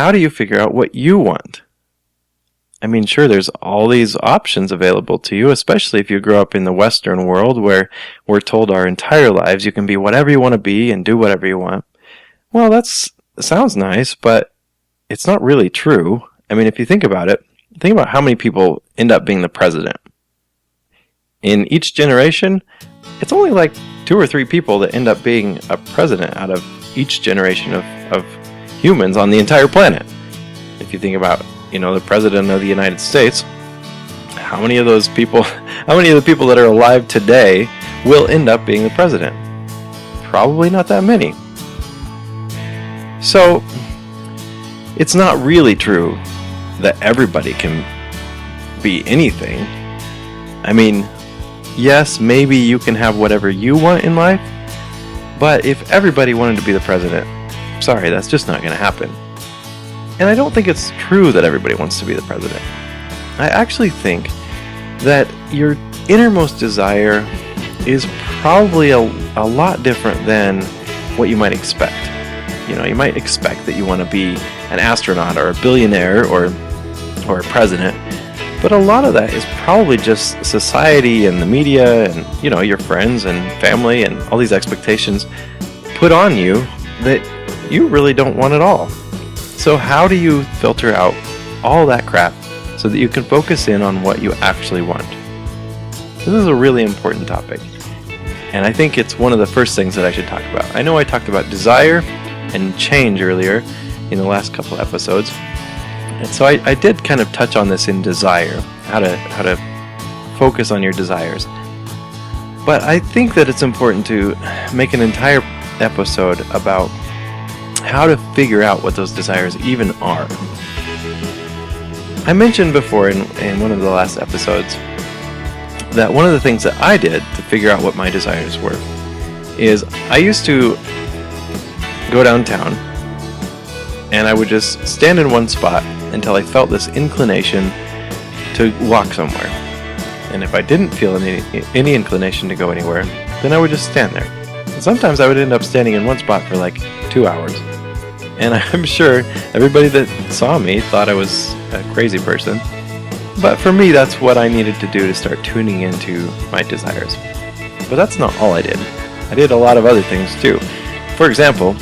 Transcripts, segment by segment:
how do you figure out what you want? I mean, sure, there's all these options available to you, especially if you grow up in the Western world where we're told our entire lives you can be whatever you want to be and do whatever you want. Well, that sounds nice, but it's not really true. I mean, if you think about it, think about how many people end up being the president. In each generation, it's only like 2 or 3 people that end up being a president out of each generation of humans on the entire planet. If you think about, the president of the United States, how many of the people that are alive today will end up being the president? Probably not that many. So, it's not really true that everybody can be anything. I mean, yes, maybe you can have whatever you want in life, but if everybody wanted to be the president, sorry, that's just not going to happen. And I don't think it's true that everybody wants to be the president. I actually think that your innermost desire is probably a lot different than what you might expect. You might expect that you want to be an astronaut or a billionaire or a president, but a lot of that is probably just society and the media and, your friends and family and all these expectations put on you that you really don't want at all. So how do you filter out all that crap so that you can focus in on what you actually want? This is a really important topic, and I think it's one of the first things that I should talk about. I know I talked about desire and change earlier in the last couple episodes, and so I did kind of touch on this in desire, how to focus on your desires. But I think that it's important to make an entire episode about how to figure out what those desires even are. I mentioned before in one of the last episodes that one of the things that I did to figure out what my desires were is I used to go downtown and I would just stand in one spot until I felt this inclination to walk somewhere. And if I didn't feel any inclination to go anywhere, then I would just stand there. And sometimes I would end up standing in one spot for like 2 hours. And I'm sure everybody that saw me thought I was a crazy person. But for me, that's what I needed to do to start tuning into my desires. But that's not all I did. I did a lot of other things too. For example,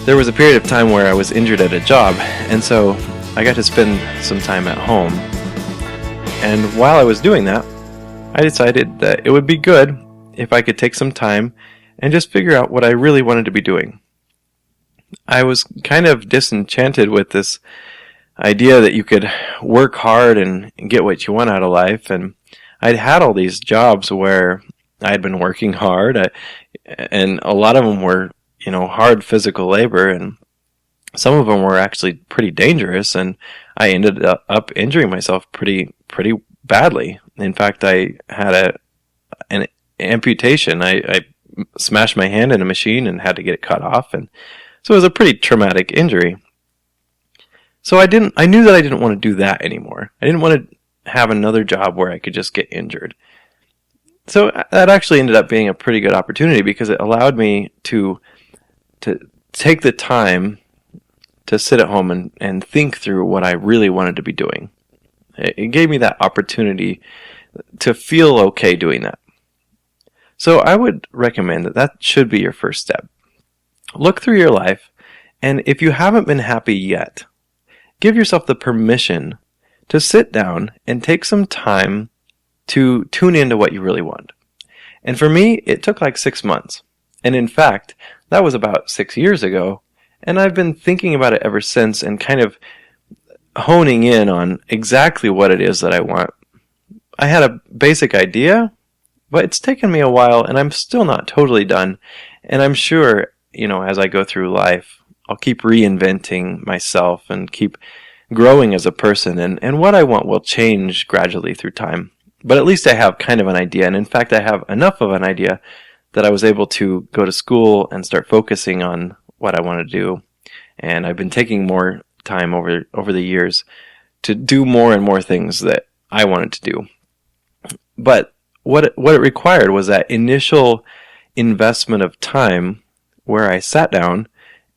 there was a period of time where I was injured at a job, and so I got to spend some time at home. And while I was doing that, I decided that it would be good if I could take some time and just figure out what I really wanted to be doing. I was kind of disenchanted with this idea that you could work hard and get what you want out of life, and I'd had all these jobs where I'd been working hard, and a lot of them were, hard physical labor, and some of them were actually pretty dangerous, and I ended up injuring myself pretty badly. In fact, I had an amputation. I smashed my hand in a machine and had to get it cut off, and so it was a pretty traumatic injury. So I knew that I didn't want to do that anymore. I didn't want to have another job where I could just get injured. So that actually ended up being a pretty good opportunity because it allowed me to take the time to sit at home and think through what I really wanted to be doing. It gave me that opportunity to feel okay doing that. So I would recommend that should be your first step. Look through your life, and if you haven't been happy yet, give yourself the permission to sit down and take some time to tune into what you really want. And for me, it took like 6 months. And in fact, that was about 6 years ago, and I've been thinking about it ever since and kind of honing in on exactly what it is that I want. I had a basic idea, but it's taken me a while, and I'm still not totally done. And I'm sure, as I go through life, I'll keep reinventing myself and keep growing as a person, and what I want will change gradually through time. But at least I have kind of an idea, and in fact I have enough of an idea that I was able to go to school and start focusing on what I want to do. And I've been taking more time over the years to do more and more things that I wanted to do. But what it required was that initial investment of time where I sat down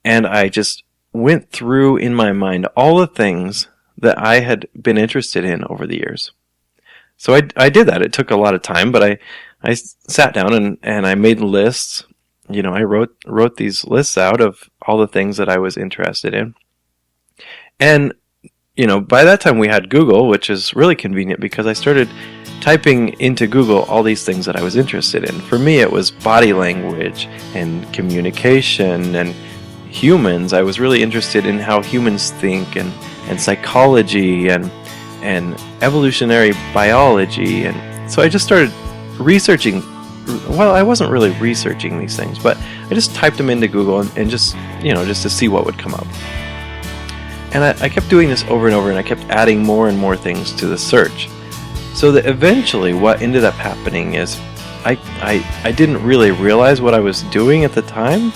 and I just went through in my mind all the things that I had been interested in over the years. So I did that. It took a lot of time, but I sat down and I made lists. I wrote these lists out of all the things that I was interested in. And, by that time we had Google, which is really convenient because I started typing into Google all these things that I was interested in. For me, it was body language and communication and humans. I was really interested in how humans think and psychology and evolutionary biology. And so I just started researching. Well, I wasn't really researching these things, but I just typed them into Google and just to see what would come up. And I kept doing this over and over, and I kept adding more and more things to the search. So that eventually what ended up happening is I didn't really realize what I was doing at the time,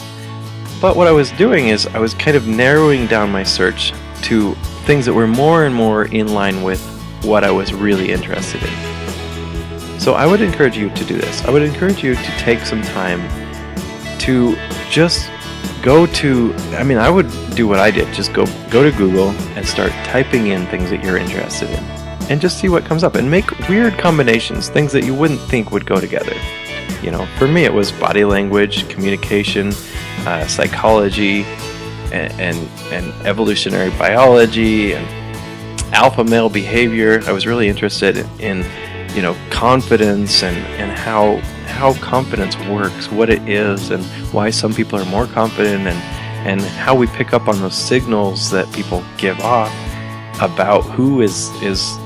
but what I was doing is I was kind of narrowing down my search to things that were more and more in line with what I was really interested in. So I would encourage you to do this. I would encourage you to take some time to just I would do what I did. Just go to Google and start typing in things that you're interested in. And just see what comes up. And make weird combinations, things that you wouldn't think would go together. For me it was body language, communication, psychology, and evolutionary biology, and alpha male behavior. I was really interested in confidence and how confidence works, what it is, and why some people are more confident, and how we pick up on those signals that people give off about who is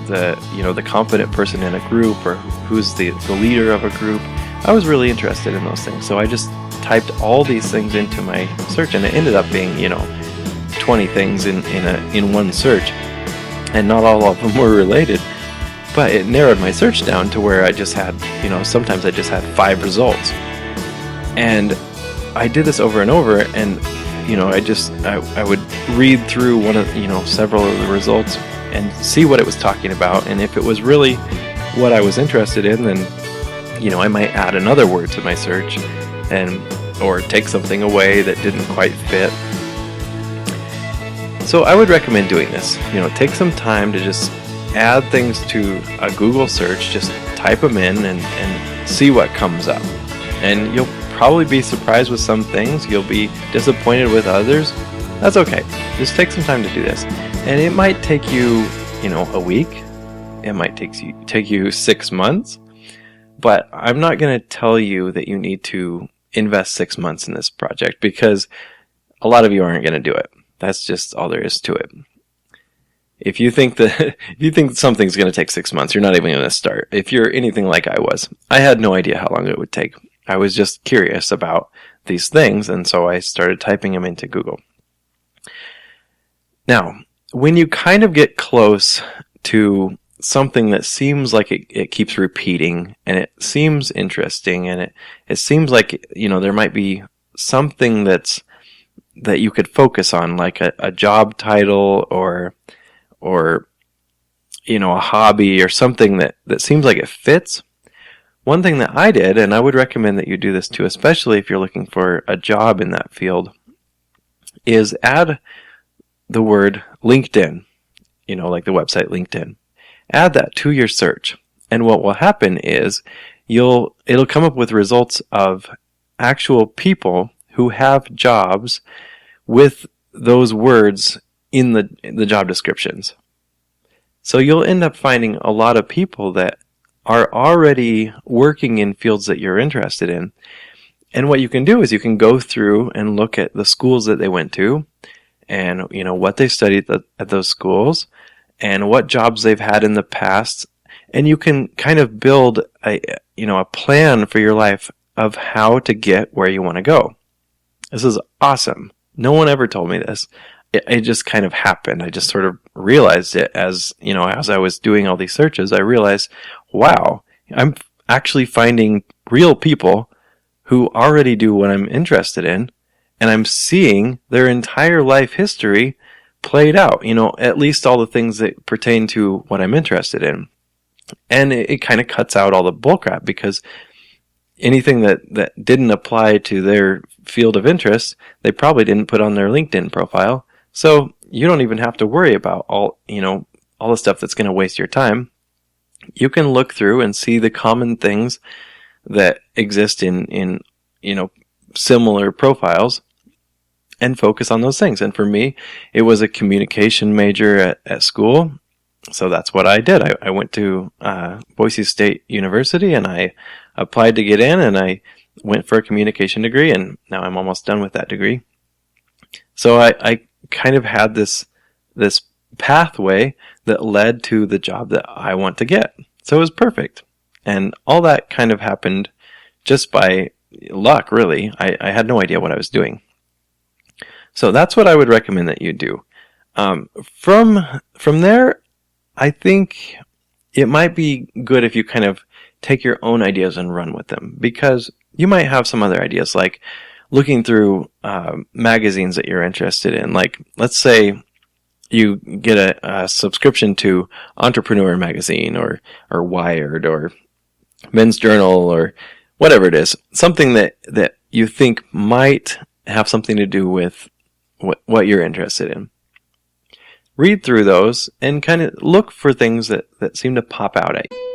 the confident person in a group, or who's the leader of a group. I was really interested in those things, so I just typed all these things into my search, and it ended up being 20 things in one search, and not all of them were related. But it narrowed my search down to where I just had, sometimes I just had 5 results. And I did this over and over, and, I would read through several of the results and see what it was talking about. And if it was really what I was interested in, then, I might add another word to my search or take something away that didn't quite fit. So I would recommend doing this. Take some time to just add things to a Google search, just type them in and see what comes up. And you'll probably be surprised with some things, you'll be disappointed with others. That's okay. Just take some time to do this. And it might take you, a week. It might take you 6 months. But I'm not going to tell you that you need to invest 6 months in this project, because a lot of you aren't going to do it. That's just all there is to it. If you think something's going to take 6 months, you're not even going to start. If you're anything like I was, I had no idea how long it would take. I was just curious about these things, and so I started typing them into Google. Now, when you kind of get close to something that seems like it keeps repeating, and it seems interesting, and it seems like there might be something that you could focus on, like a job title or a hobby or something that seems like it fits. One thing that I did, and I would recommend that you do this too, especially if you're looking for a job in that field, is add the word LinkedIn, like the website LinkedIn. Add that to your search. And what will happen is it'll come up with results of actual people who have jobs with those words in the job descriptions. So you'll end up finding a lot of people that are already working in fields that you're interested in. And what you can do is you can go through and look at the schools that they went to, and what they studied at those schools, and what jobs they've had in the past, and you can kind of build a plan for your life of how to get where you want to go. This is awesome. No one ever told me this. It just kind of happened. I just sort of realized it as I was doing all these searches. I realized, wow, I'm actually finding real people who already do what I'm interested in, and I'm seeing their entire life history played out, at least all the things that pertain to what I'm interested in. And it kind of cuts out all the bullcrap, because anything that didn't apply to their field of interest, they probably didn't put on their LinkedIn profile. So you don't even have to worry about all the stuff that's going to waste your time. You can look through and see the common things that exist in similar profiles and focus on those things. And for me, it was a communication major at school. So that's what I did. I went to Boise State University and I applied to get in, and I went for a communication degree, and now I'm almost done with that degree. So I kind of had this pathway that led to the job that I want to get. So it was perfect. And all that kind of happened just by luck, really. I had no idea what I was doing. So that's what I would recommend that you do. From there, I think it might be good if you kind of take your own ideas and run with them, because you might have some other ideas, like looking through magazines that you're interested in. Like, let's say you get a subscription to Entrepreneur magazine or Wired or Men's Journal or whatever it is, something that you think might have something to do with what you're interested in. Read through those and kind of look for things that seem to pop out at you.